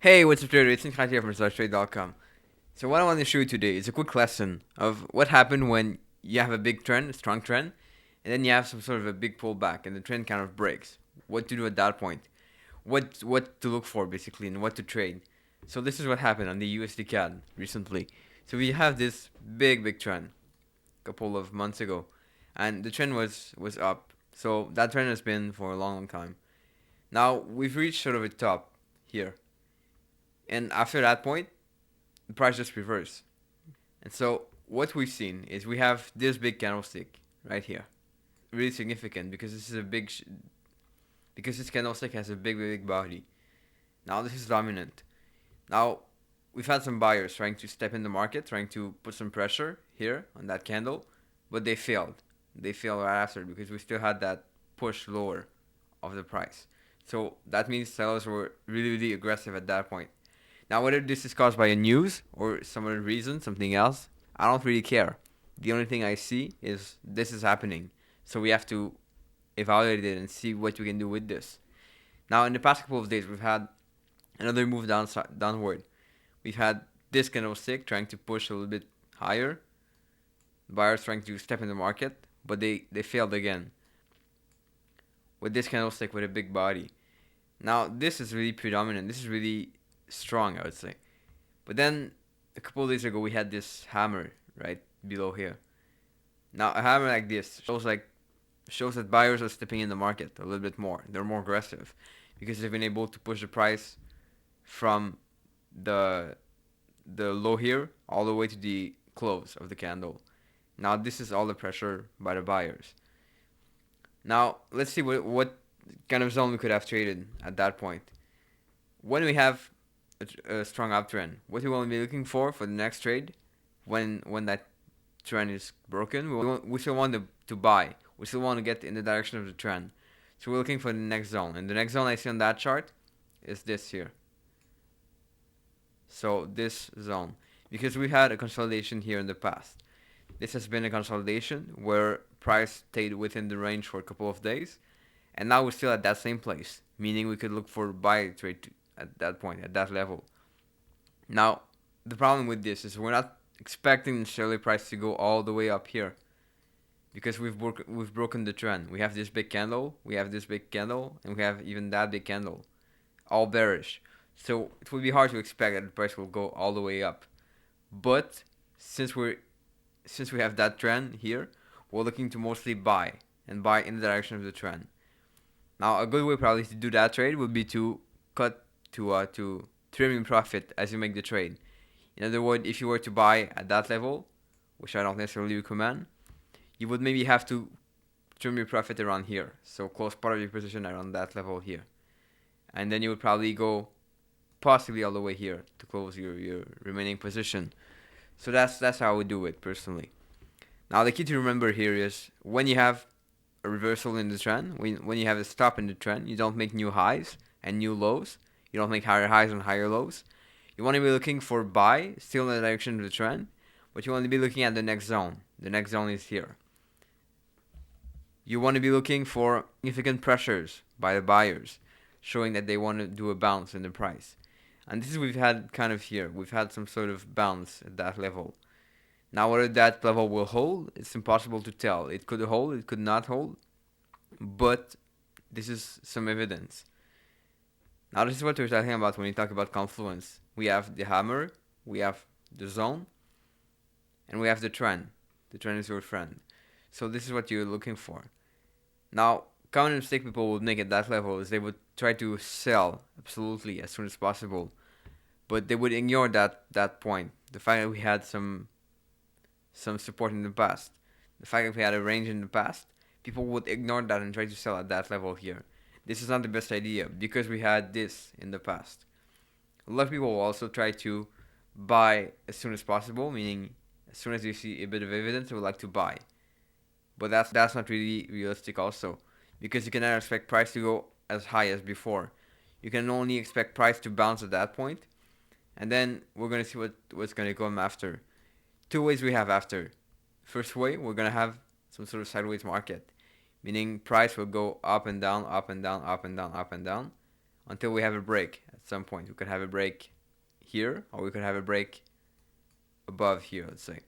Hey, what's up, trader? It's Nikhil here from DesireToTRADE.com. So what I want to show you today is a quick lesson of what happened when you have a big trend, a strong trend, and then you have some sort of a big pullback and the trend kind of breaks. What to do at that point? What to look for basically and what to trade. So this is what happened on the USD CAD recently. So we have this big trend a couple of months ago, and the trend was up. So that trend has been for a long time. Now we've reached sort of a top here. And after that point, the price just reversed. And so what we've seen is we have this big candlestick right here. Really significant because this is a because this candlestick has a big body. Now this is dominant. Now we've had some buyers trying to step in the market, trying to put some pressure here on that candle, but they failed. They failed right after because we still had that push lower of the price. So that means sellers were really aggressive at that point. Now, whether this is caused by a news or some other reason, something else, I don't really care. The only thing I see is this is happening. So we have to evaluate it and see what we can do with this. Now, in the past couple of days, we've had another move downward. We've had this candlestick trying to push a little bit higher. Buyers trying to step in the market, but they failed again. With this candlestick with a big body. Now, this is really predominant. This is really strong, I would say. But then a couple of days ago we had this hammer right below here. Now a hammer like this shows that buyers are stepping in the market a little bit more. They're more aggressive because they've been able to push the price from the low here all the way to the close of the candle. Now this is all the pressure by the buyers. Now let's see what kind of zone we could have traded at that point. When we have a strong uptrend, what we want to be looking for the next trade, when that trend is broken, we still want to buy. We still want to get in the direction of the trend. So we're looking for the next zone, and the next zone I see on that chart is this here. So this zone, because we had a consolidation here in the past. This has been a consolidation where price stayed within the range for a couple of days, and now we're still at that same place, meaning we could look for buy trade at that point, at that level. Now, the problem with this is we're not expecting necessarily price to go all the way up here because we've broken the trend. We have this big candle, we have this big candle, and we have even that big candle, all bearish. So it would be hard to expect that the price will go all the way up. But since we have that trend here, we're looking to mostly buy and buy in the direction of the trend. Now, a good way probably to do that trade would be to cut to trim in profit as you make the trade. In other words, if you were to buy at that level, which I don't necessarily recommend, you would maybe have to trim your profit around here. So close part of your position around that level here. And then you would probably go possibly all the way here to close your remaining position. So that's how I would do it personally. Now the key to remember here is when you have a reversal in the trend, when you have a stop in the trend, you don't make new highs and new lows. You don't make higher highs and higher lows. You want to be looking for buy, still in the direction of the trend, but you want to be looking at the next zone. The next zone is here. You want to be looking for significant pressures by the buyers, showing that they want to do a bounce in the price. And this is what we've had kind of here. We've had some sort of bounce at that level. Now whether that level will hold, it's impossible to tell. It could hold, it could not hold, but this is some evidence. Now this is what we're talking about when we talk about confluence. We have the hammer, we have the zone, and we have the trend. The trend is your friend. So this is what you're looking for. Now, common mistake people would make at that level is they would try to sell absolutely as soon as possible, but they would ignore that point. The fact that we had some support in the past, the fact that we had a range in the past, people would ignore that and try to sell at that level here. This is not the best idea because we had this in the past. A lot of people will also try to buy as soon as possible, meaning as soon as you see a bit of evidence, they would like to buy. But that's not really realistic also, because you cannot expect price to go as high as before. You can only expect price to bounce at that point, and then we're going to see what's going to come after. Two ways we have after. First way, we're going to have some sort of sideways market, meaning price will go up and down, up and down, up and down, up and down, until we have a break at some point. We could have a break here, or we could have a break above here, let's say.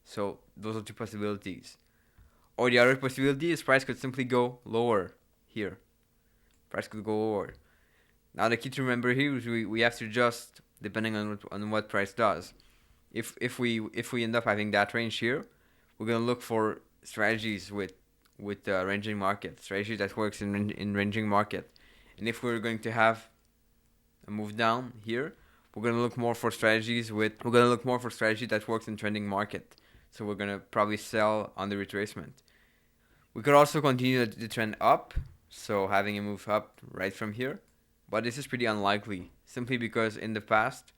So those are two possibilities. Or the other possibility is price could simply go lower here. Price could go lower. Now the key to remember here is we have to adjust depending on what price does. If we end up having that range here, we're gonna look for strategies with ranging market, strategy that works in ranging market. And if we're going to have a move down here, we're gonna look more for strategies that works in trending market. So we're gonna probably sell on the retracement. We could also continue the trend up, so having a move up right from here, but this is pretty unlikely, simply because in the past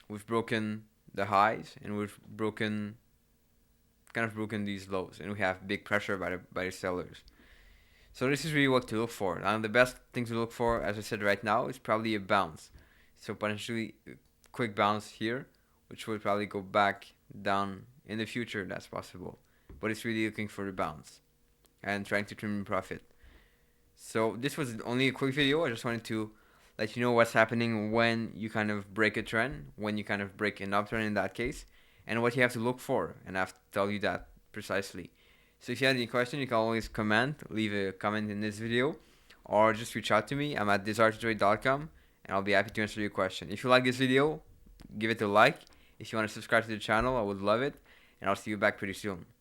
we've broken the highs and we've broken these lows, and we have big pressure by the sellers. So this is really what to look for. And the best thing to look for, as I said right now, is probably a bounce. So potentially a quick bounce here, which will probably go back down in the future. That's possible, but it's really looking for the bounce and trying to trim profit. So this was only a quick video. I just wanted to let you know what's happening when you kind of break a trend, when you kind of break an uptrend in that case, and what you have to look for. And I have to tell you that precisely. So if you have any question, you can always leave a comment in this video, or just reach out to me. I'm at DesireToTRADE.com, and I'll be happy to answer your question. If you like this video, give it a like. If you want to subscribe to the channel, I would love it, and I'll see you back pretty soon.